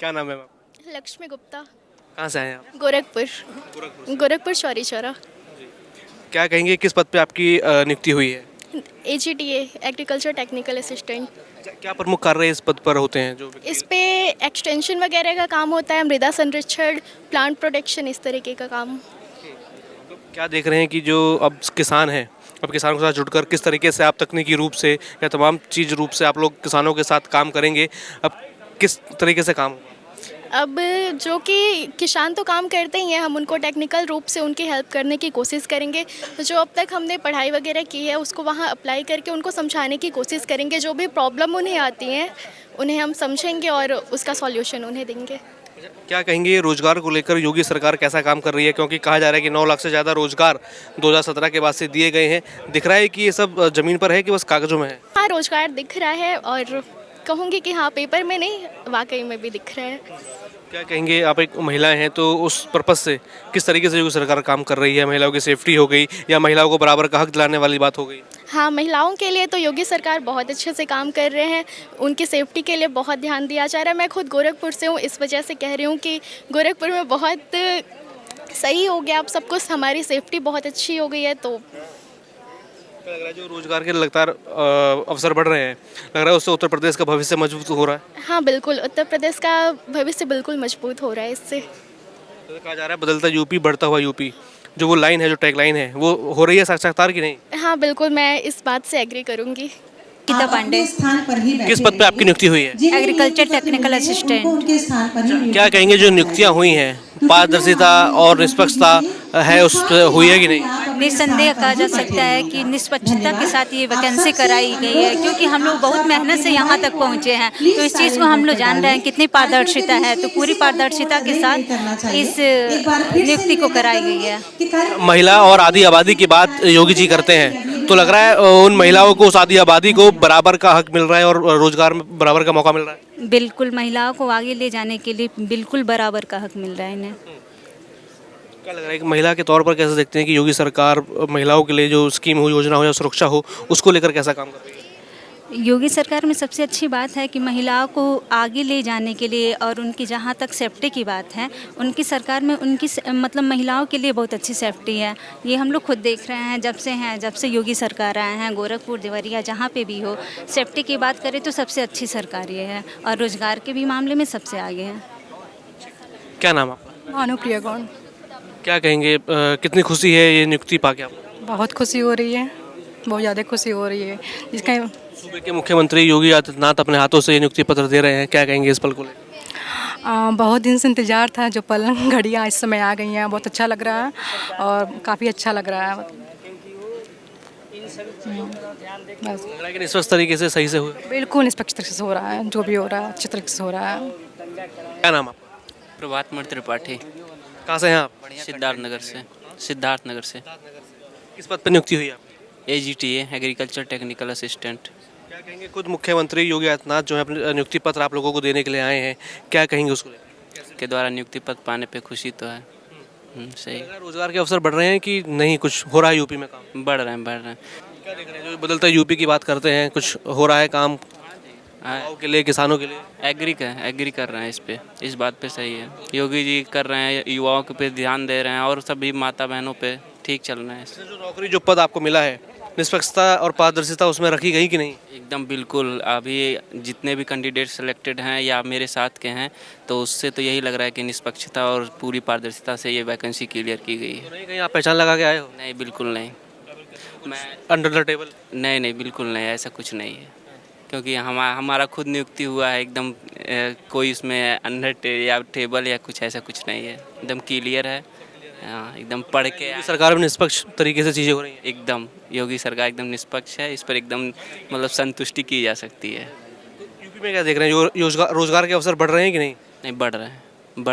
क्या नाम है मैम? लक्ष्मी गुप्ता। कहाँ से आए हैं आप? गोरखपुर। गोरखपुर से। गोरखपुर चौरी चौरा। क्या कहेंगे किस पद पे आपकी नियुक्ति हुई है? AGTA agriculture technical assistant. क्या प्रमुख कार्य इस पद पर होते हैं जो इस व्यक्ति? पे एक्सटेंशन वगैरह का काम होता है, मृदा संरक्षण, प्लांट प्रोटेक्शन, इस तरीके का काम। क्या देख रहे हैं कि जो अब किसान हैं, अब किसानों के साथ जुड़कर किस तरीके से आप तकनीकी रूप से या तमाम चीज़ रूप से आप लोग किसानों के साथ काम करेंगे, अब किस तरीके से काम होगा? अब जो कि किसान तो काम करते ही हैं, हम उनको टेक्निकल रूप से उनकी हेल्प करने की कोशिश करेंगे। जो अब तक हमने पढ़ाई वगैरह की है उसको वहाँ अप्लाई करके उनको समझाने की कोशिश करेंगे। जो भी प्रॉब्लम उन्हें आती हैं उन्हें हम समझेंगे और उसका सॉल्यूशन उन्हें देंगे। क्या कहेंगे रोजगार को लेकर योगी सरकार कैसा काम कर रही है, क्योंकि कहा जा रहा है कि 9 लाख से ज़्यादा रोजगार 2017 के बाद से दिए गए हैं। दिख रहा है कि ये सब ज़मीन पर है कि बस कागजों में है? हाँ, रोजगार दिख रहा है और कहूँगी कि हाँ, पेपर में नहीं, वाकई में भी दिख रहा है। क्या कहेंगे, आप एक महिला हैं तो उस पर्पज से किस तरीके से योगी सरकार काम कर रही है? महिलाओं की सेफ्टी हो गई या महिलाओं को बराबर का हक दिलाने वाली बात हो गई? हाँ, महिलाओं के लिए तो योगी सरकार बहुत अच्छे से काम कर रहे हैं। उनकी सेफ्टी के लिए बहुत ध्यान दिया जा रहा है। मैं खुद गोरखपुर से हूँ, इस वजह से कह रही हूँ कि गोरखपुर में बहुत सही हो गया अब सब कुछ, हमारी सेफ्टी बहुत अच्छी हो गई है। तो क्या लग रहा है जो रोजगार के लगातार अवसर बढ़ रहे हैं, लग रहा है उससे उत्तर प्रदेश का भविष्य मजबूत हो रहा है? हाँ, बिल्कुल, उत्तर प्रदेश का भविष्य बिल्कुल मजबूत हो रहा है इससे। तो कहा जा रहा है बदलता यूपी बढ़ता हुआ यूपी, जो वो लाइन है, जो टैग लाइन है, वो हो रही है साक्षात्कार की नहीं? हाँ, बिल्कुल, मैं इस बात से एग्री करूँगी। गीता पांडे, किस पद पे आपकी नियुक्ति हुई है? Agriculture technical assistant. क्या कहेंगे जो नियुक्तियां हुई हैं, पारदर्शिता और निष्पक्षता है उस पे हुई है कि नहीं? निस्संदेह कहा जा सकता है कि निष्पक्षता के साथ ये वैकेंसी कराई गई है, क्योंकि हम लोग बहुत मेहनत से यहाँ तक पहुँचे हैं। तो इस चीज़ को हम लोग जान रहे हैं कितनी पारदर्शिता है, तो पूरी पारदर्शिता के साथ इस नियुक्ति को कराई गई है। महिला और आदि आबादी की बात योगी जी करते हैं, तो लग रहा है उन महिलाओं को, उस आदि आबादी को बराबर का हक मिल रहा है और रोजगार में बराबर का मौका मिल रहा है? बिल्कुल, महिलाओं को आगे ले जाने के लिए बिल्कुल बराबर का हक मिल रहा है इन्हें। क्या लग रहा है कि महिला के तौर पर कैसे देखते हैं कि योगी सरकार महिलाओं के लिए जो स्कीम हो, योजना हो या सुरक्षा हो, उसको लेकर कैसा काम कर रही है? योगी सरकार में सबसे अच्छी बात है कि महिलाओं को आगे ले जाने के लिए और उनकी जहाँ तक सेफ्टी की बात है, उनकी सरकार में उनकी मतलब महिलाओं के लिए बहुत अच्छी सेफ्टी है। ये हम लोग खुद देख रहे हैं जब से योगी सरकार आए हैं, गोरखपुर देवरिया जहाँ पे भी हो, सेफ्टी की बात करें तो सबसे अच्छी सरकार ये है और रोजगार के भी मामले में सबसे आगे है। क्या नाम आपका? भानुप्रिया गौड़। क्या कहेंगे, कितनी खुशी है ये नियुक्ति पाके आपको? बहुत खुशी हो रही है, बहुत ज़्यादा खुशी हो रही है। इसका सूबे के मुख्यमंत्री योगी आदित्यनाथ अपने हाथों से ये नियुक्ति पत्र दे रहे हैं, क्या कहेंगे इस पल को लेकर? बहुत दिन से इंतज़ार था, जो पल घड़ियाँ इस समय आ गई हैं, बहुत अच्छा लग रहा है और काफ़ी अच्छा लग रहा है। बस लग रहा है कि निष्पक्ष तरीके से सही से हुए? बिल्कुल निष्पक्ष तरीके से हो रहा है, जो भी हो रहा है अच्छे तरीके से हो रहा है। क्या नाम आपका? प्रभात मर त्रिपाठी, कहाँ से हैं आप? सिद्धार्थ नगर से। किस पद पर नियुक्ति हुई है आपकी? AGTA agriculture technical assistant. क्या कहेंगे, खुद मुख्यमंत्री योगी आदित्यनाथ जो है अपने नियुक्ति पत्र आप लोगों को देने के लिए आए हैं, क्या कहेंगे उसको लेकर? के द्वारा नियुक्ति पत्र पाने पे खुशी तो है। सही। रोजगार के अवसर बढ़ रहे हैं कि नहीं, कुछ हो रहा है यूपी में काम? बढ़ रहे हैं। क्या देख रहे हैं, जो बदलता यूपी की बात करते हैं, कुछ हो रहा है काम गाँव के लिए, किसानों के लिए? एग्री कर रहे हैं इस बात पे सही है। योगी जी कर रहे हैं, युवाओं के पे ध्यान दे रहे हैं और सभी माता बहनों पे ठीक चल रहे हैं। जो नौकरी, जो पद आपको मिला है, निष्पक्षता और पारदर्शिता उसमें रखी गई कि नहीं? एकदम बिल्कुल। अभी जितने भी कैंडिडेट सेलेक्टेड हैं या मेरे साथ के हैं, तो उससे तो यही लग रहा है कि निष्पक्षता और पूरी पारदर्शिता से ये वैकेंसी क्लियर की गई है। तो नहीं कहीं आप पहचान लगा के आए हो? नहीं, बिल्कुल नहीं। मैं अंडर द टेबल? नहीं, बिल्कुल नहीं, ऐसा कुछ नहीं है। क्योंकि हमारा खुद नियुक्ति हुआ है एकदम, कोई उसमें अंडर या टेबल या कुछ ऐसा कुछ नहीं है, एकदम क्लियर है। हाँ, एकदम पढ़ के सरकार में निष्पक्ष तरीके से चीज़ें हो रही हैं? एकदम योगी सरकार एकदम निष्पक्ष है, इस पर एकदम मतलब संतुष्टि की जा सकती है। यूपी में क्या देख रहे हैं, रोजगार के अवसर बढ़ रहे हैं कि नहीं? नहीं, बढ़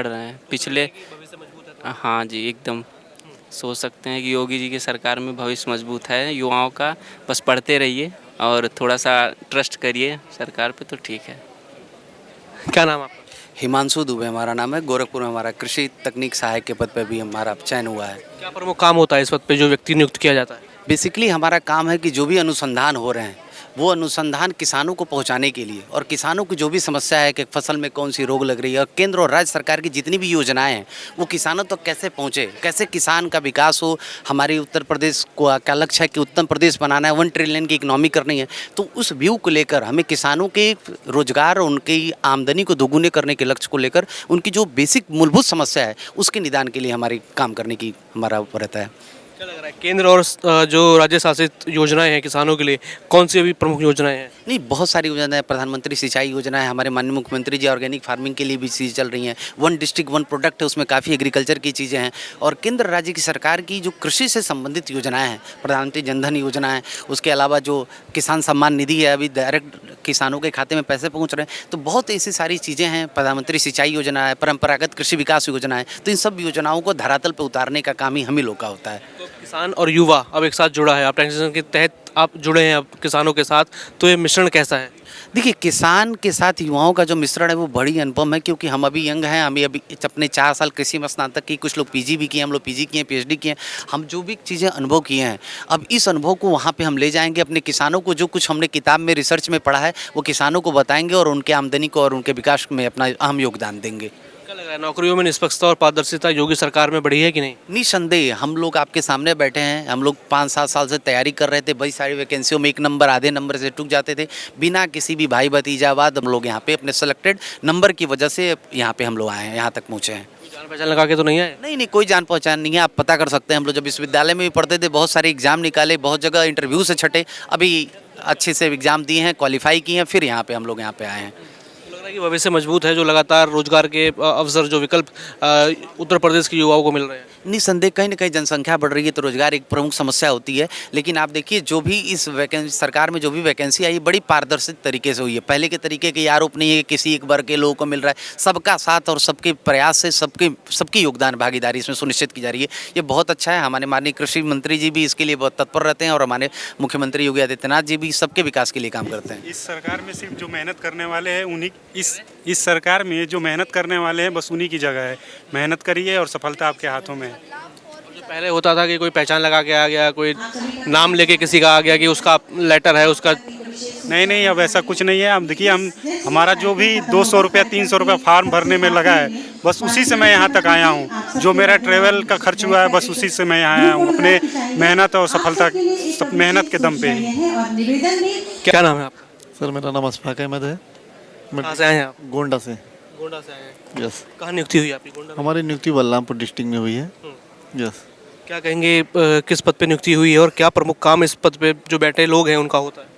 रहे हैं पिछले। हाँ जी, एकदम सोच सकते हैं कि योगी जी की सरकार में भविष्य मजबूत है युवाओं का। बस पढ़ते रहिए और थोड़ा सा ट्रस्ट करिए सरकार पे, तो ठीक है। क्या नाम आपका? हिमांशु दुबे हमारा नाम है। गोरखपुर में हमारा कृषि तकनीक सहायक के पद पर भी हमारा चयन हुआ है। क्या प्रमुख काम होता है इस पद पे जो व्यक्ति नियुक्त किया जाता है? बेसिकली हमारा काम है कि जो भी अनुसंधान हो रहे हैं वो अनुसंधान किसानों को पहुंचाने के लिए और किसानों की जो भी समस्या है कि फसल में कौन सी रोग लग रही है और केंद्र और राज्य सरकार की जितनी भी योजनाएं हैं वो किसानों तक कैसे पहुंचे, कैसे किसान का विकास हो। हमारे उत्तर प्रदेश को का लक्ष्य है कि उत्तम प्रदेश बनाना है, 1 ट्रिलियन की इकोनॉमी करनी है। तो उस व्यू को लेकर हमें किसानों के रोजगार और उनकी आमदनी को दोगुने करने के लक्ष्य को लेकर उनकी जो बेसिक मूलभूत समस्या है उसके निदान के लिए हमारी काम करने की हमारा रहता है। क्या लग रहा है केंद्र और जो राज्य शासित योजनाएं हैं किसानों के लिए, कौन सी अभी प्रमुख योजनाएं हैं? नहीं, बहुत सारी योजनाएं, प्रधानमंत्री सिंचाई योजना है, हमारे माननीय मुख्यमंत्री जी ऑर्गेनिक फार्मिंग के लिए भी चीज़ें चल रही हैं। 1 डिस्ट्रिक्ट 1 प्रोडक्ट है, उसमें काफ़ी एग्रीकल्चर की चीज़ें हैं। और केंद्र राज्य की सरकार की जो कृषि से संबंधित योजनाएं हैं, प्रधानमंत्री जनधन योजना है, उसके अलावा जो किसान सम्मान निधि है, अभी डायरेक्ट किसानों के खाते में पैसे पहुँच रहे हैं। तो बहुत ऐसी सारी चीज़ें हैं, प्रधानमंत्री सिंचाई योजना है, परंपरागत कृषि विकास योजना है। तो इन सब योजनाओं को धरातल पर उतारने का काम ही हम ही लोग का होता है। तो किसान और युवा अब एक साथ जुड़ा है, आप ट्रांजिशन के तहत आप जुड़े हैं अब किसानों के साथ, तो ये मिश्रण कैसा है? देखिए, किसान के साथ युवाओं का जो मिश्रण है वो बड़ी अनुपम है, क्योंकि हम अभी यंग हैं। हमें अभी अपने 4 साल कृषि में स्नातक की, कुछ लोग पीजी भी किए, हम लोग पीजी किए, पीएचडी किए। हम जो भी चीज़ें अनुभव किए हैं, अब इस अनुभव को वहाँ पे हम ले जाएंगे। अपने किसानों को जो कुछ हमने किताब में रिसर्च में पढ़ा है वो किसानों को बताएंगे और उनके आमदनी को और उनके विकास में अपना अहम योगदान देंगे। क्या लग रहा है नौकरियों में निष्पक्षता और पारदर्शिता योगी सरकार में बढ़ी है कि नहीं? निसंदेह, हम लोग आपके सामने बैठे हैं। हम लोग 5-7 साल से तैयारी कर रहे थे, बड़ी सारी वैकेंसियों में 1 नंबर आधे नंबर से टूट जाते थे। बिना किसी भी भाई भतीजावाद हम लोग यहाँ पे अपने सेलेक्टेड नंबर की वजह से यहाँ पे हम लोग आए हैं, यहाँ तक पहुँचे हैं। जान पहचान लगा के तो नहीं आए? नहीं, कोई जान पहचान नहीं है। आप पता कर सकते हैं, हम लोग जब विश्वविद्यालय में भी पढ़ते थे बहुत सारे एग्जाम निकाले, बहुत जगह इंटरव्यू से छटे, अभी अच्छे से एग्जाम दिए हैं, क्वालिफाई किए हैं, फिर यहाँ पे हम लोग यहाँ पे आए हैं। लग रहा है कि भविष्य मजबूत है, जो लगातार रोजगार के अवसर, जो विकल्प उत्तर प्रदेश के युवाओं को मिल रहे हैं। निसंदेह कहीं ना कहीं जनसंख्या बढ़ रही है तो रोजगार एक प्रमुख समस्या होती है। लेकिन आप देखिए, जो भी इस वैकेंसी सरकार में जो भी वैकेंसी आई बड़ी पारदर्शी तरीके से हुई है। पहले के तरीके के आरोप नहीं है कि किसी एक वर्ग के लोगों को मिल रहा है। सबका साथ और सबके प्रयास से सबकी योगदान भागीदारी इसमें सुनिश्चित की जा रही है। ये बहुत अच्छा है। हमारे माननीय कृषि मंत्री जी भी इसके लिए बहुत तत्पर रहते हैं और हमारे मुख्यमंत्री योगी आदित्यनाथ जी भी सबके विकास के लिए काम करते हैं। इस सरकार में सिर्फ जो मेहनत करने वाले हैं उन्हीं, इस सरकार में जो मेहनत करने वाले हैं बस उन्हीं की जगह है। मेहनत करिए और सफलता आपके हाथों में है। जो पहले होता था कि कोई पहचान लगा के आ गया, कोई नाम लेके किसी का आ गया कि उसका लेटर है उसका, नहीं, अब ऐसा कुछ नहीं है। अब देखिए, हमारा जो भी 200 रुपया 300 रुपया फार्म भरने में लगा है, बस उसी से मैं यहाँ तक आया हूँ। जो मेरा ट्रेवल का खर्च हुआ है बस उसी से मैं यहाँ आया हूँ, अपने मेहनत और सफलता मेहनत के दम पे। क्या नाम है आपका? सर, मेरा नाम अशफाक अहमद है। कहाँ से आए हैं आप? गोंडा से। गोंडा से आए हैं। यस। कहाँ नियुक्ति हुई आपकी गोंडा में? हमारी नियुक्ति बलरामपुर डिस्ट्रिक्ट में हुई है। यस। क्या कहेंगे किस पद पे नियुक्ति हुई है और क्या प्रमुख काम इस पद पे जो बैठे लोग हैं उनका होता है?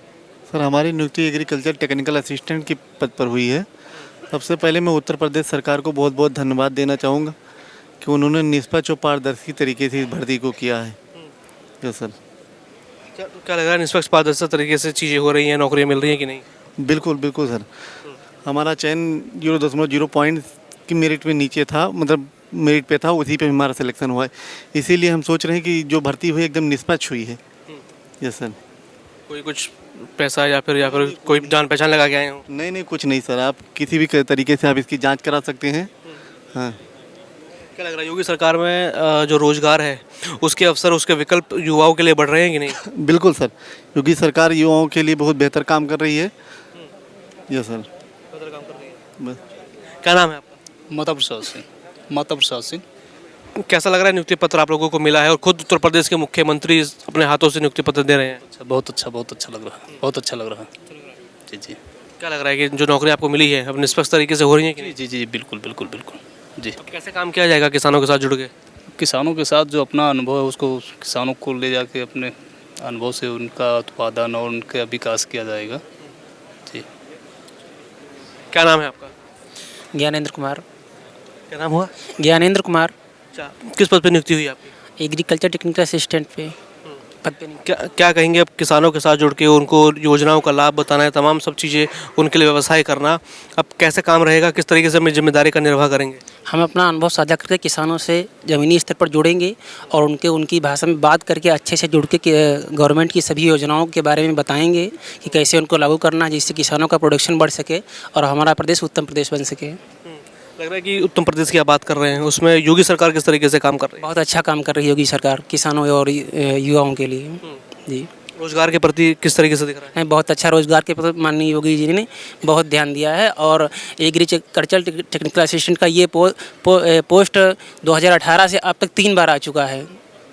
सर, हमारी नियुक्ति एग्रीकल्चर टेक्निकल असिस्टेंट की पद पर हुई है। सबसे पहले मैं उत्तर प्रदेश सरकार को बहुत बहुत धन्यवाद देना चाहूँगा कि उन्होंने निष्पक्ष और पारदर्शी तरीके से इस भर्ती को किया है। Yes sir. क्या लग रहा है निष्पक्ष पारदर्शी तरीके से चीज़ें हो रही हैं, नौकरियाँ मिल रही हैं कि नहीं? बिल्कुल सर। हमारा चयन 0.0 पॉइंट की मेरिट में नीचे था, मतलब मेरिट पे था, उसी पे हमारा सिलेक्शन हुआ है। इसीलिए हम सोच रहे हैं कि जो भर्ती हुई एकदम निष्पक्ष हुई है। Yes sir. कोई कुछ पैसा या फिर कोई जान पहचान लगा के आए हो? नहीं, कुछ नहीं सर। आप किसी भी तरीके से आप इसकी जांच करा सकते हैं। हाँ। क्या लग रहा है योगी सरकार में जो रोजगार है उसके अवसर, उसके विकल्प युवाओं के लिए बढ़ रहे हैं कि नहीं? बिल्कुल सर, योगी सरकार युवाओं के लिए बहुत बेहतर काम कर रही है। Yes sir. बेहतर काम कर रही है। बस। क्या नाम है आपका? माता प्रसाद सिंह। कैसा लग रहा है नियुक्ति पत्र आप लोगों को मिला है और खुद उत्तर प्रदेश के मुख्यमंत्री अपने हाथों से नियुक्ति पत्र दे रहे हैं? बहुत अच्छा लग रहा है। बहुत अच्छा लग रहा है। जी। क्या लग रहा है कि जो नौकरी आपको मिली है अब निष्पक्ष तरीके से हो रही है कि नहीं? जी, बिल्कुल जी। अब कैसे काम किया जाएगा किसानों के साथ जुड़ के? किसानों के साथ जो अपना अनुभव है उसको किसानों को ले जाके अपने अनुभव से उनका उत्पादन और उनका विकास किया जाएगा। जी। क्या नाम है आपका? ज्ञानेंद्र कुमार। क्या नाम हुआ? ज्ञानेंद्र कुमार। अच्छा, किस पद पे नियुक्ति हुई आपकी? एग्रीकल्चर टेक्निकल असिस्टेंट पे पद पे। क्या कहेंगे अब किसानों के साथ जुड़ के उनको योजनाओं का लाभ बताना है, तमाम सब चीज़ें उनके लिए व्यवसाय करना, अब कैसे काम रहेगा, किस तरीके से अपनी जिम्मेदारी का निर्वाह करेंगे? हम अपना अनुभव साझा करके किसानों से ज़मीनी स्तर पर जुड़ेंगे और उनकी भाषा में बात करके अच्छे से जुड़ के गवर्नमेंट की सभी योजनाओं के बारे में बताएंगे कि कैसे उनको लागू करना, जिससे किसानों का प्रोडक्शन बढ़ सके और हमारा प्रदेश उत्तम प्रदेश बन सके। लग रहा है कि उत्तर प्रदेश की आप बात कर रहे हैं, उसमें योगी सरकार किस तरीके से काम कर रही है? बहुत अच्छा काम कर रही है योगी सरकार किसानों और युवाओं के लिए। जी। रोजगार के प्रति किस तरीके से दिख रहा है? हैं। बहुत अच्छा रोजगार के प्रति माननीय योगी जी ने बहुत ध्यान दिया है और एग्रीकल्चर टेक्निकल असिस्टेंट का ये पोस्ट 2018 से अब तक 3 बार आ चुका है,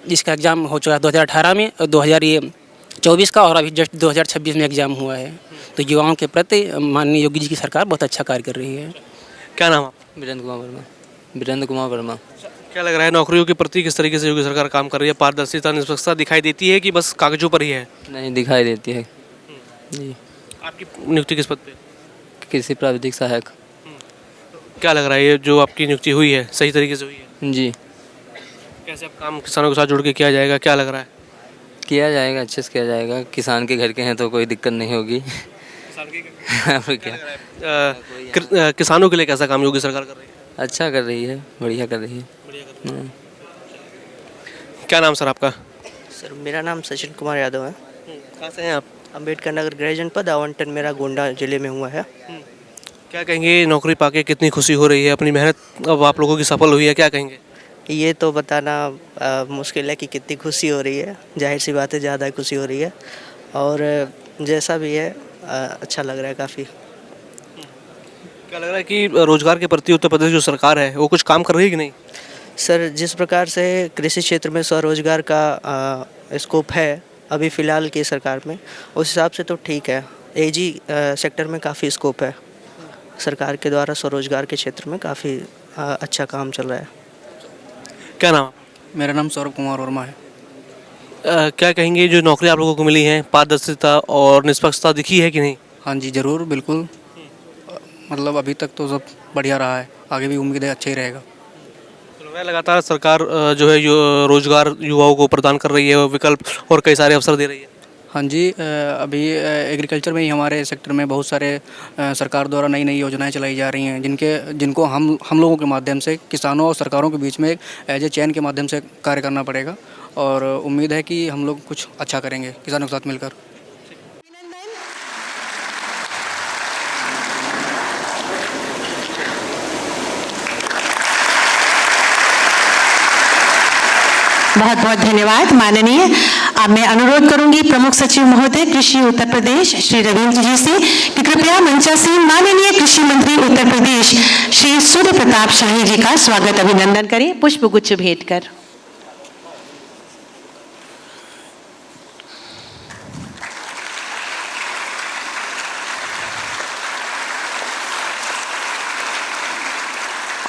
जिसका एग्ज़ाम हो चुका है 2018 में और 2024 का, और अभी जस्ट 2026 में एग्ज़ाम हुआ है। तो युवाओं के प्रति माननीय योगी जी की सरकार बहुत अच्छा कार्य कर रही है। क्या नाम आपका? वीरेंद्र कुमार वर्मा। क्या लग रहा है नौकरियों के प्रति किस तरीके से योगी सरकार काम कर रही है? पारदर्शिता निष्पक्षता दिखाई देती है कि बस कागजों पर ही है? नहीं दिखाई देती है जी। आपकी नियुक्ति किस पद पे? कृषि प्राविधिक सहायक। क्या लग रहा है ये जो आपकी नियुक्ति हुई है सही तरीके से हुई है? जी कैसे अब काम किसानों के साथ जुड़ के किया जाएगा, क्या लग रहा है? किया जाएगा, अच्छे से किया जाएगा। किसान के घर के हैं तो कोई दिक्कत नहीं होगी। और क्या किसानों के लिए कैसा काम योगी सरकार कर रही है? अच्छा कर रही है, बढ़िया कर रही है। क्या नाम सर आपका? सर मेरा नाम सचिन कुमार यादव है। कहाँ से हैं आप? अम्बेडकर नगर गृह जनपद, आवंटन मेरा गोंडा जिले में हुआ है। क्या कहेंगे नौकरी पाके कितनी खुशी हो रही है? अपनी मेहनत अब आप लोगों की सफल हुई है, क्या कहेंगे? ये तो बताना मुश्किल है कि कितनी खुशी हो रही है। जाहिर सी बात है ज़्यादा खुशी हो रही है और जैसा भी है अच्छा लग रहा है काफ़ी। क्या लग रहा है कि रोजगार के प्रति उत्तर प्रदेश जो सरकार है वो कुछ काम कर रही है कि नहीं? सर जिस प्रकार से कृषि क्षेत्र में स्वरोजगार का स्कोप है अभी फ़िलहाल की सरकार में, उस हिसाब से तो ठीक है। एजी सेक्टर में काफ़ी स्कोप है। सरकार के द्वारा स्वरोजगार के क्षेत्र में काफ़ी अच्छा काम चल रहा है। क्या नाम? मेरा नाम सौरभ कुमार वर्मा है। क्या कहेंगे जो नौकरी आप लोगों को मिली है पारदर्शिता और निष्पक्षता दिखी है कि नहीं? हाँ जी ज़रूर, बिल्कुल। मतलब अभी तक तो सब बढ़िया रहा है, आगे भी उम्मीद है अच्छा ही रहेगा। लगातार सरकार जो है रोजगार युवाओं को प्रदान कर रही है, विकल्प और कई सारे अवसर दे रही है। हाँ जी, अभी एग्रीकल्चर में ही हमारे सेक्टर में बहुत सारे सरकार द्वारा नई नई योजनाएं चलाई जा रही हैं, जिनको हम लोगों के माध्यम से किसानों और सरकारों के बीच में एज ए चैन के माध्यम से कार्य करना पड़ेगा और उम्मीद है कि हम लोग कुछ अच्छा करेंगे किसानों के साथ मिलकर। बहुत बहुत धन्यवाद माननीय। अब मैं अनुरोध करूंगी प्रमुख सचिव महोदय कृषि उत्तर प्रदेश श्री रविंद्र जी से कि कृपया मंचासीन माननीय कृषि मंत्री उत्तर प्रदेश श्री सूर्य प्रताप शाही जी का स्वागत अभिनंदन करें पुष्प गुच्छ भेंट कर।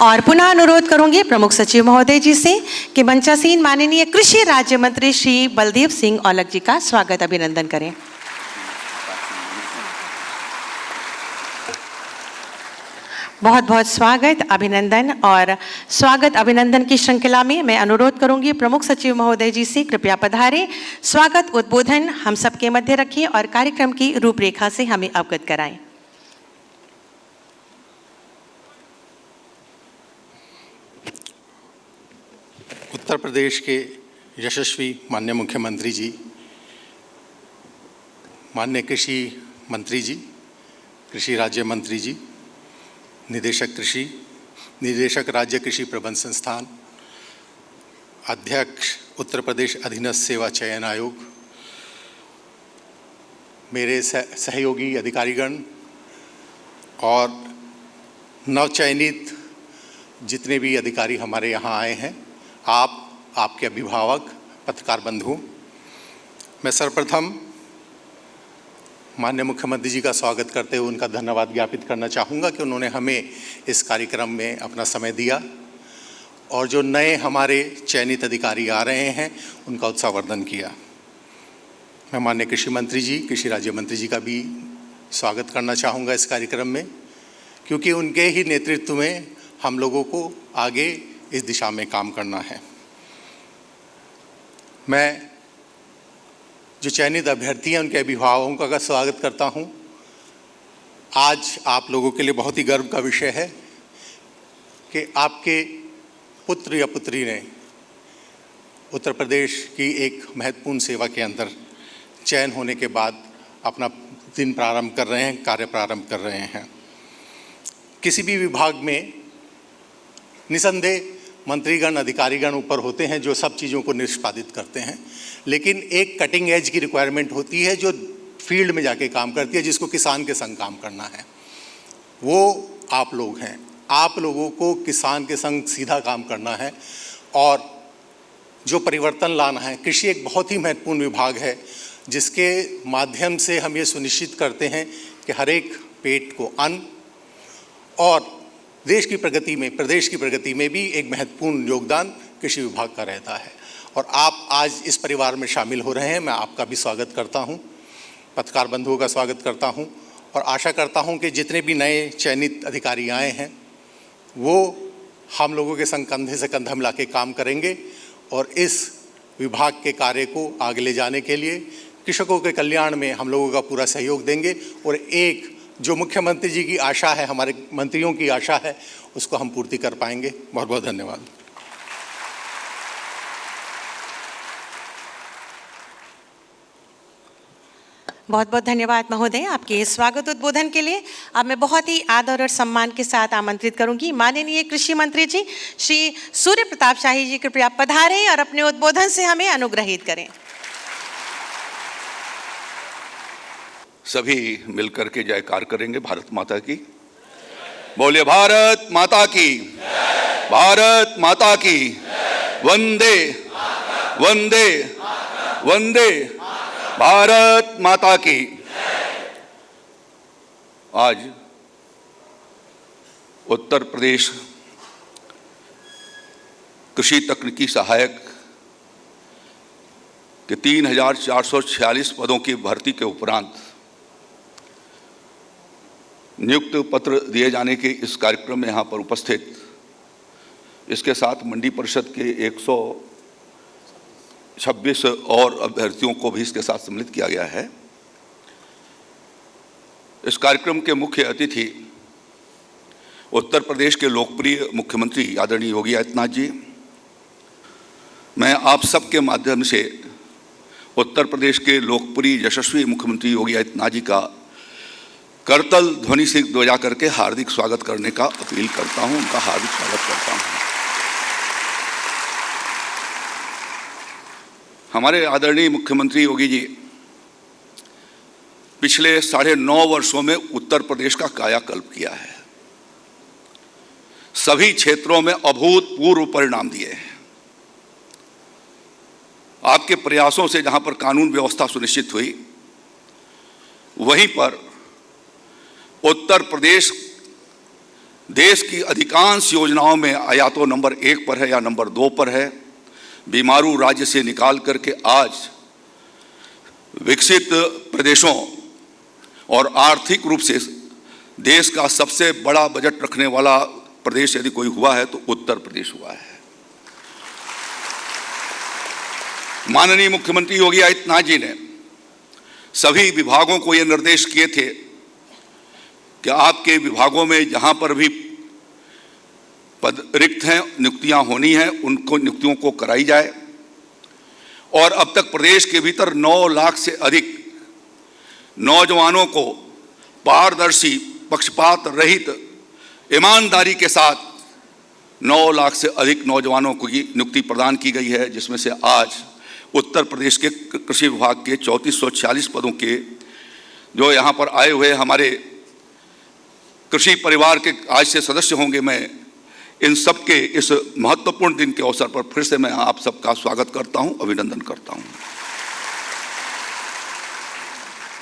और पुनः अनुरोध करूंगी प्रमुख सचिव महोदय जी से कि मंचासीन माननीय कृषि राज्य मंत्री श्री बलदेव सिंह औलख जी का स्वागत अभिनंदन करें। बहुत बहुत स्वागत अभिनंदन। और स्वागत अभिनंदन की श्रृंखला में मैं अनुरोध करूंगी प्रमुख सचिव महोदय जी से कृपया पधारें, स्वागत उद्बोधन हम सबके मध्य रखें और कार्यक्रम की रूपरेखा से हमें अवगत कराएं। उत्तर प्रदेश के यशस्वी माननीय मुख्यमंत्री जी, माननीय कृषि मंत्री जी, कृषि राज्य मंत्री जी, निदेशक कृषि, निदेशक राज्य कृषि प्रबंध संस्थान, अध्यक्ष उत्तर प्रदेश अधीनस्थ सेवा चयन आयोग, मेरे सहयोगी अधिकारीगण और नवचयनित जितने भी अधिकारी हमारे यहाँ आए हैं, आपके अभिभावक, पत्रकार बंधु, मैं सर्वप्रथम माननीय मुख्यमंत्री जी का स्वागत करते हुए उनका धन्यवाद ज्ञापित करना चाहूँगा कि उन्होंने हमें इस कार्यक्रम में अपना समय दिया और जो नए हमारे चयनित अधिकारी आ रहे हैं उनका उत्साहवर्धन किया। मैं माननीय कृषि मंत्री जी, कृषि राज्य मंत्री जी का भी स्वागत करना चाहूँगा इस कार्यक्रम में, क्योंकि उनके ही नेतृत्व में हम लोगों को आगे इस दिशा में काम करना है। मैं जो चयनित अभ्यर्थी हैं उनके अभिभावकों का स्वागत करता हूं। आज आप लोगों के लिए बहुत ही गर्व का विषय है कि आपके पुत्र या पुत्री ने उत्तर प्रदेश की एक महत्वपूर्ण सेवा के अंदर चयन होने के बाद अपना दिन प्रारंभ कर रहे हैं, कार्य प्रारंभ कर रहे हैं। किसी भी विभाग में निसंदेह मंत्रीगण अधिकारीगण ऊपर होते हैं जो सब चीज़ों को निष्पादित करते हैं, लेकिन एक कटिंग एज की रिक्वायरमेंट होती है जो फील्ड में जाके काम करती है, जिसको किसान के संग काम करना है। वो आप लोग हैं। आप लोगों को किसान के संग सीधा काम करना है और जो परिवर्तन लाना है। कृषि एक बहुत ही महत्वपूर्ण विभाग है जिसके माध्यम से हम ये सुनिश्चित करते हैं कि हर एक पेट को अन्न, और देश की प्रगति में, प्रदेश की प्रगति में भी एक महत्वपूर्ण योगदान कृषि विभाग का रहता है। और आप आज इस परिवार में शामिल हो रहे हैं, मैं आपका भी स्वागत करता हूं, पत्रकार बंधुओं का स्वागत करता हूं और आशा करता हूं कि जितने भी नए चयनित अधिकारी आए हैं वो हम लोगों के संग कंधे से कंधा मिला के काम करेंगे और इस विभाग के कार्य को आगे ले जाने के लिए कृषकों के कल्याण में हम लोगों का पूरा सहयोग देंगे। और एक जो मुख्यमंत्री जी की आशा है, हमारे मंत्रियों की आशा है, उसको हम पूर्ति कर पाएंगे। बहुत बहुत धन्यवाद। बहुत बहुत धन्यवाद महोदय आपके स्वागत उद्बोधन के लिए। अब मैं बहुत ही आदर और सम्मान के साथ आमंत्रित करूंगी माननीय कृषि मंत्री जी श्री सूर्य प्रताप शाही जी, कृपया पधारें और अपने उद्बोधन से हमें अनुग्रहित करें। सभी मिलकर के जयकार करेंगे भारत माता की। बोलिए भारत माता की, भारत माता की, वंदे वंदे वंदे भारत माता की। आज उत्तर प्रदेश कृषि तकनीकी सहायक के 3,446 पदों की भर्ती के उपरांत नियुक्त पत्र दिए जाने के इस कार्यक्रम में यहाँ पर उपस्थित, इसके साथ मंडी परिषद के 126 और अभ्यर्थियों को भी इसके साथ सम्मिलित किया गया है। इस कार्यक्रम के मुख्य अतिथि उत्तर प्रदेश के लोकप्रिय मुख्यमंत्री आदरणीय योगी आदित्यनाथ जी। मैं आप सबके माध्यम से उत्तर प्रदेश के लोकप्रिय यशस्वी मुख्यमंत्री योगी आदित्यनाथ जी का करतल ध्वनि से बजा करके हार्दिक स्वागत करने का अपील करता हूं, उनका हार्दिक स्वागत करता हूं। हमारे आदरणीय मुख्यमंत्री योगी जी पिछले 9.5 वर्षों में उत्तर प्रदेश का कायाकल्प किया है। सभी क्षेत्रों में अभूतपूर्व परिणाम दिए हैं। आपके प्रयासों से जहां पर कानून व्यवस्था सुनिश्चित हुई, वहीं पर उत्तर प्रदेश देश की अधिकांश योजनाओं में या तो नंबर 1 पर है या नंबर 2 पर है। बीमारू राज्य से निकाल करके आज विकसित प्रदेशों और आर्थिक रूप से देश का सबसे बड़ा बजट रखने वाला प्रदेश यदि कोई हुआ है तो उत्तर प्रदेश हुआ है। माननीय मुख्यमंत्री योगी आदित्यनाथ जी ने सभी विभागों को ये निर्देश किए थे कि आपके विभागों में जहां पर भी पद रिक्त हैं, नियुक्तियां होनी हैं, उनको नियुक्तियों को कराई जाए। और अब तक प्रदेश के भीतर 9 लाख से अधिक नौजवानों को पारदर्शी, पक्षपात रहित, ईमानदारी के साथ 9 लाख से अधिक नौजवानों को नियुक्ति प्रदान की गई है, जिसमें से आज उत्तर प्रदेश के कृषि विभाग के 3446 पदों के जो यहाँ पर आए हुए हमारे कृषि परिवार के आज से सदस्य होंगे। मैं इन सब के इस महत्वपूर्ण दिन के अवसर पर फिर से मैं आप सबका स्वागत करता हूं, अभिनंदन करता हूं।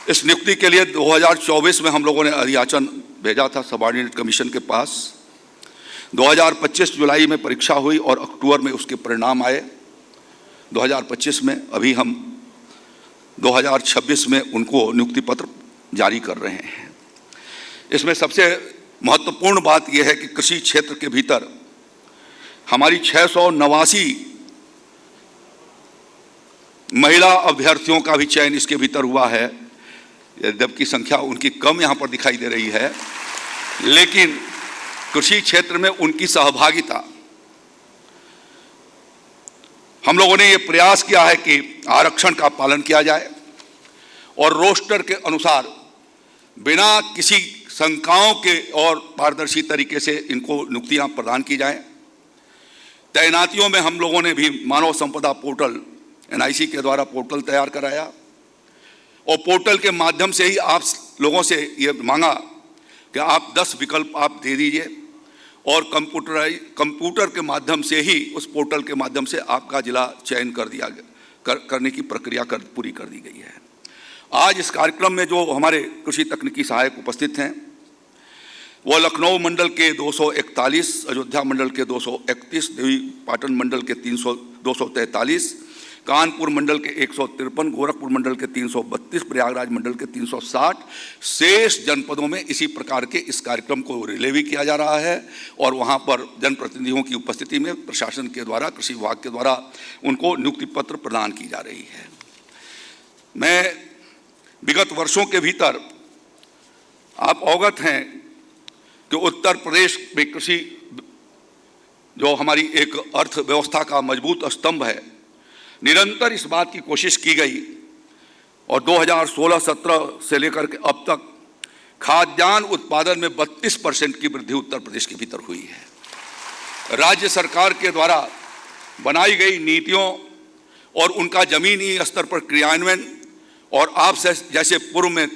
इस नियुक्ति के लिए 2024 में हम लोगों ने अधियाचन भेजा था सबऑर्डिनेट कमीशन के पास। 2025 जुलाई में परीक्षा हुई और अक्टूबर में उसके परिणाम आए 2025 में। अभी हम 2026 में उनको नियुक्ति पत्र जारी कर रहे हैं। इसमें सबसे महत्वपूर्ण बात यह है कि कृषि क्षेत्र के भीतर हमारी 689 महिला अभ्यर्थियों का भी चयन इसके भीतर हुआ है। जबकि संख्या उनकी कम यहाँ पर दिखाई दे रही है, लेकिन कृषि क्षेत्र में उनकी सहभागिता, हम लोगों ने ये प्रयास किया है कि आरक्षण का पालन किया जाए और रोस्टर के अनुसार बिना किसी शंकाओं के और पारदर्शी तरीके से इनको नियुक्तियां प्रदान की जाएं। तैनातियों में हम लोगों ने भी मानव संपदा पोर्टल NIC के द्वारा पोर्टल तैयार कराया और पोर्टल के माध्यम से ही आप लोगों से ये मांगा कि आप 10 विकल्प आप दे दीजिए और कंप्यूटर के माध्यम से ही उस पोर्टल के माध्यम से आपका जिला चयन कर दिया करने की प्रक्रिया पूरी कर दी गई है। आज इस कार्यक्रम में जो हमारे कृषि तकनीकी सहायक उपस्थित हैं वो लखनऊ मंडल के 241, अयोध्या मंडल के 231, देवी पाटन मंडल के 243, कानपुर मंडल के 153, गोरखपुर मंडल के 332, प्रयागराज मंडल के 360, शेष जनपदों में इसी प्रकार के इस कार्यक्रम को रिले भी किया जा रहा है और वहां पर जनप्रतिनिधियों की उपस्थिति में प्रशासन के द्वारा, कृषि विभाग के द्वारा उनको नियुक्ति पत्र प्रदान की जा रही है। मैं विगत वर्षों के भीतर आप अवगत हैं कि उत्तर प्रदेश में कृषि जो हमारी एक अर्थव्यवस्था का मजबूत स्तंभ है, निरंतर इस बात की कोशिश की गई और 2016-17 से लेकर के अब तक खाद्यान्न उत्पादन में 32% की वृद्धि उत्तर प्रदेश के भीतर हुई है। राज्य सरकार के द्वारा बनाई गई नीतियों और उनका जमीनी स्तर पर क्रियान्वयन और आप जैसे पूर्व में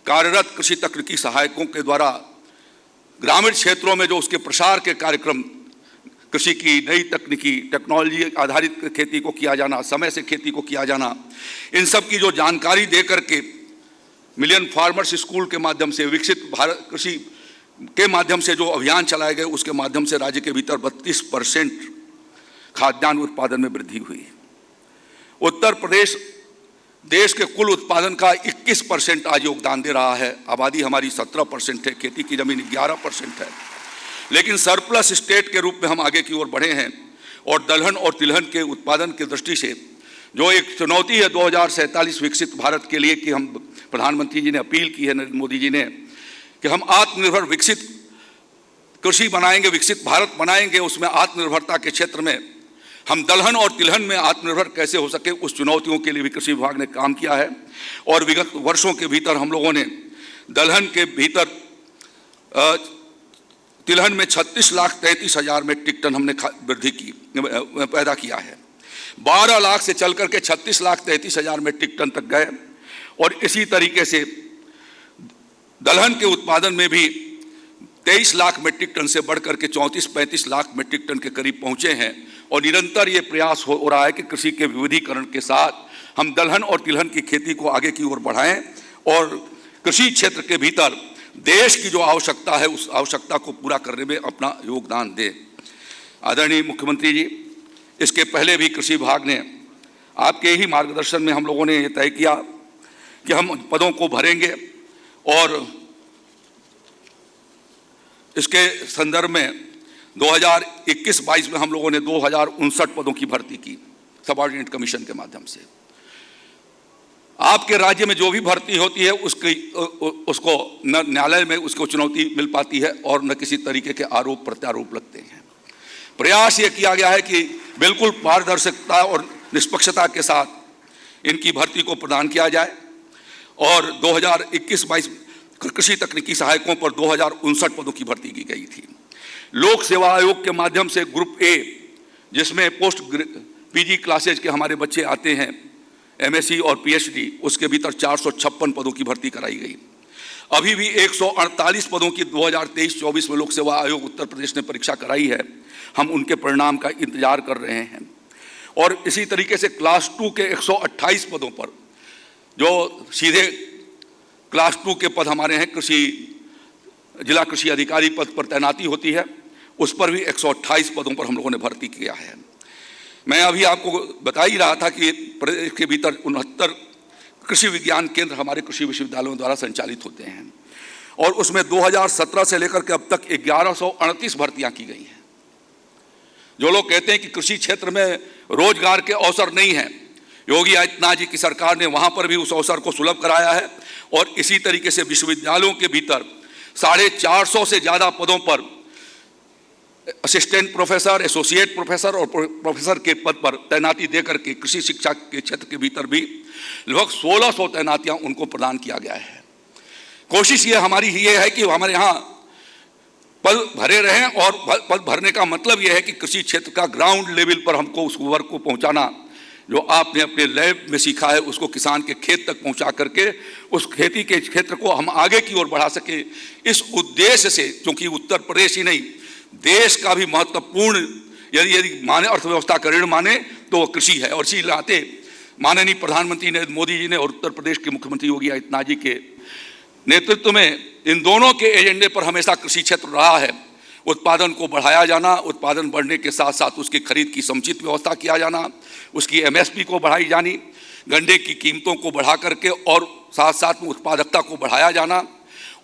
कार्यरत कृषि तकनीकी सहायकों के द्वारा ग्रामीण क्षेत्रों में जो उसके प्रसार के कार्यक्रम, कृषि की नई तकनीकी टेक्नोलॉजी आधारित खेती को किया जाना, समय से खेती को किया जाना, इन सब की जो जानकारी दे करके मिलियन फार्मर्स स्कूल के माध्यम से विकसित भारत कृषि के माध्यम से जो अभियान चलाए गए उसके माध्यम से राज्य के भीतर 32% खाद्यान्न उत्पादन में वृद्धि हुई। उत्तर प्रदेश देश के कुल उत्पादन का 21% आज योगदान दे रहा है। आबादी हमारी 17% है, खेती की जमीन 11% है, लेकिन सरप्लस स्टेट के रूप में हम आगे की ओर बढ़े हैं और दलहन और तिलहन के उत्पादन की दृष्टि से जो एक चुनौती है 2047 विकसित भारत के लिए कि हम प्रधानमंत्री जी ने अपील की है, नरेंद्र मोदी जी ने, कि हम आत्मनिर्भर विकसित कृषि बनाएंगे, विकसित भारत बनाएंगे। उसमें आत्मनिर्भरता के क्षेत्र में हम दलहन और तिलहन में आत्मनिर्भर कैसे हो सके, उस चुनौतियों के लिए भी कृषि विभाग ने काम किया है और विगत वर्षों के भीतर हम लोगों ने दलहन के भीतर तिलहन में 36,33,000 मेट्रिक टन हमने वृद्धि की पैदा किया है। 12 लाख से चल करके 36,33,000 मेट्रिक टन तक गए और इसी तरीके से दलहन के उत्पादन में भी 23 लाख मेट्रिक टन से बढ़ करके 34-35 लाख मेट्रिक टन के करीब पहुंचे हैं और निरंतर ये प्रयास हो रहा है कि कृषि के विविधीकरण के साथ हम दलहन और तिलहन की खेती को आगे की ओर बढ़ाएं और कृषि क्षेत्र के भीतर देश की जो आवश्यकता है उस आवश्यकता को पूरा करने में अपना योगदान दें। आदरणीय मुख्यमंत्री जी, इसके पहले भी कृषि विभाग ने आपके ही मार्गदर्शन में हम लोगों ने ये तय किया कि हम पदों को भरेंगे और इसके संदर्भ में 2021-22 में हम लोगों ने 2059 पदों की भर्ती की सबऑर्डिनेट कमीशन के माध्यम से। आपके राज्य में जो भी भर्ती होती है उसको न न्यायालय में उसको चुनौती मिल पाती है और न किसी तरीके के आरोप प्रत्यारोप लगते हैं। प्रयास ये किया गया है कि बिल्कुल पारदर्शिता और निष्पक्षता के साथ इनकी भर्ती को प्रदान किया जाए और 2021-22 कृषि तकनीकी सहायकों पर 2059 पदों की भर्ती की गई थी। लोक सेवा आयोग के माध्यम से ग्रुप ए, जिसमें पोस्ट पीजी क्लासेज के हमारे बच्चे आते हैं, MSc और PhD, उसके भीतर 456 पदों की भर्ती कराई गई। अभी भी 148 पदों की 2023-24 में लोक सेवा आयोग उत्तर प्रदेश ने परीक्षा कराई है। हम उनके परिणाम का इंतजार कर रहे हैं और इसी तरीके से क्लास 2 के 128 पदों पर जो सीधे क्लास 2 के पद हमारे हैं, जिला कृषि अधिकारी पद पर तैनाती होती है, उस पर भी 128 पदों पर हम लोगों ने भर्ती किया है। मैं अभी आपको बता ही रहा था कि प्रदेश के भीतर 69 कृषि विज्ञान केंद्र हमारे कृषि विश्वविद्यालयों द्वारा संचालित होते हैं और उसमें 2017 से लेकर के अब तक 1138 भर्तियां की गई हैं। जो लोग कहते हैं कि कृषि क्षेत्र में रोजगार के अवसर नहीं हैं, योगी आदित्यनाथ जी की सरकार ने वहां पर भी उस अवसर को सुलभ कराया है और इसी तरीके से विश्वविद्यालयों के भीतर 450 से ज़्यादा पदों पर असिस्टेंट प्रोफेसर, एसोसिएट प्रोफेसर और प्रोफेसर के पद पर तैनाती देकर के कृषि शिक्षा के क्षेत्र के भीतर भी लगभग 1600 तैनातियां उनको प्रदान किया गया है। कोशिश ये हमारी ये है कि हमारे यहाँ पद भरे रहें। और पद भरने का मतलब यह है कि कृषि क्षेत्र का ग्राउंड लेवल पर हमको उस वर्ग को पहुंचाना, जो आपने अपने लैब में सीखा है उसको किसान के खेत तक पहुंचा करके उस खेती के क्षेत्र को हम आगे की ओर बढ़ा सके। इस उद्देश्य से, क्योंकि उत्तर प्रदेश ही नहीं देश का भी महत्वपूर्ण यदि माने अर्थव्यवस्था का ऋण माने तो वो कृषि है। और इसी नाते माननीय प्रधानमंत्री नरेंद्र मोदी जी ने और उत्तर प्रदेश के मुख्यमंत्री योगी आदित्यनाथ जी के नेतृत्व में इन दोनों के एजेंडे पर हमेशा कृषि क्षेत्र रहा है। उत्पादन को बढ़ाया जाना, उत्पादन बढ़ने के साथ साथ उसकी खरीद की समुचित व्यवस्था किया जाना, उसकी MSP को बढ़ाई जानी, गन्ने की कीमतों को बढ़ा करके और साथ साथ में उत्पादकता को बढ़ाया जाना,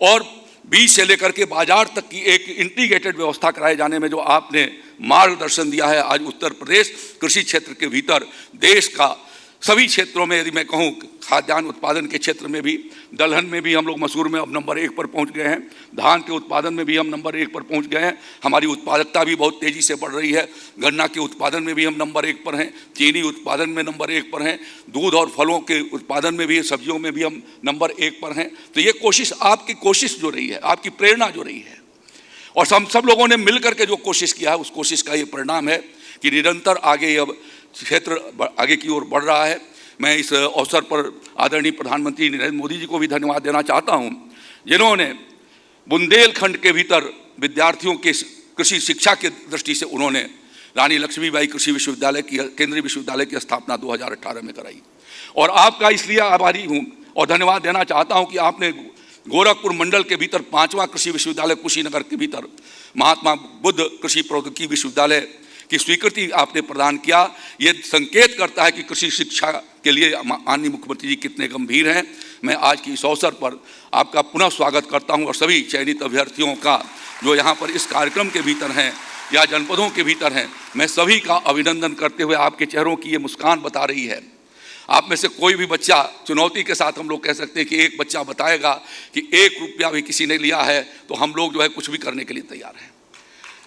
और बीज से लेकर के बाजार तक की एक इंटीग्रेटेड व्यवस्था कराए जाने में जो आपने मार्गदर्शन दिया है। आज उत्तर प्रदेश कृषि क्षेत्र के भीतर देश का सभी क्षेत्रों में, यदि मैं कहूँ खाद्यान्न उत्पादन के क्षेत्र में भी, दलहन में भी हम लोग मसूर में अब नंबर 1 पर पहुँच गए हैं, धान के उत्पादन में भी हम नंबर 1 पर पहुँच गए हैं, हमारी उत्पादकता भी बहुत तेज़ी से बढ़ रही है, गन्ना के उत्पादन में भी हम नंबर 1 पर हैं, चीनी उत्पादन में नंबर 1 पर हैं, दूध और फलों के उत्पादन में भी, सब्जियों में भी हम नंबर 1 पर हैं। तो ये कोशिश, आपकी कोशिश जो रही है, आपकी प्रेरणा जो रही है, और हम सब लोगों ने मिल करके जो कोशिश किया है, उस कोशिश का ये परिणाम है कि निरंतर आगे अब क्षेत्र आगे की ओर बढ़ रहा है। मैं इस अवसर पर आदरणीय प्रधानमंत्री नरेंद्र मोदी जी को भी धन्यवाद देना चाहता हूं, जिन्होंने बुंदेलखंड के भीतर विद्यार्थियों के कृषि शिक्षा की दृष्टि से उन्होंने रानी लक्ष्मीबाई कृषि विश्वविद्यालय की, केंद्रीय विश्वविद्यालय की स्थापना 2018 में कराई। और आपका इसलिए आभारी हूँ और धन्यवाद देना चाहता हूँ कि आपने गोरखपुर मंडल के भीतर 5वां कृषि विश्वविद्यालय कुशीनगर के भीतर महात्मा बुद्ध कृषि प्रौद्योगिकी विश्वविद्यालय की स्वीकृति आपने प्रदान किया। ये संकेत करता है कि कृषि शिक्षा के लिए माननीय मुख्यमंत्री जी कितने गंभीर हैं। मैं आज की इस अवसर पर आपका पुनः स्वागत करता हूं और सभी चयनित अभ्यर्थियों का जो यहाँ पर इस कार्यक्रम के भीतर हैं या जनपदों के भीतर हैं, मैं सभी का अभिनंदन करते हुए, आपके चेहरों की ये मुस्कान बता रही है। आप में से कोई भी बच्चा, चुनौती के साथ हम लोग कह सकते हैं कि एक बच्चा बताएगा कि 1 रुपया भी किसी ने लिया है तो हम लोग जो है कुछ भी करने के लिए तैयार हैं।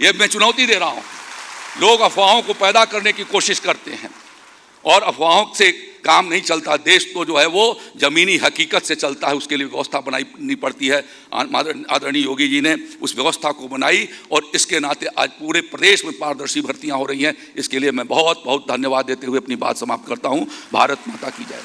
ये मैं चुनौती दे रहा हूँ। लोग अफवाहों को पैदा करने की कोशिश करते हैं और अफवाहों से काम नहीं चलता। देश तो जो है वो ज़मीनी हकीकत से चलता है, उसके लिए व्यवस्था बनानी पड़ती है। आदरणीय योगी जी ने उस व्यवस्था को बनाई और इसके नाते आज पूरे प्रदेश में पारदर्शी भर्तियां हो रही हैं। इसके लिए मैं बहुत बहुत धन्यवाद देते हुए अपनी बात समाप्त करता हूं। भारत माता की जय।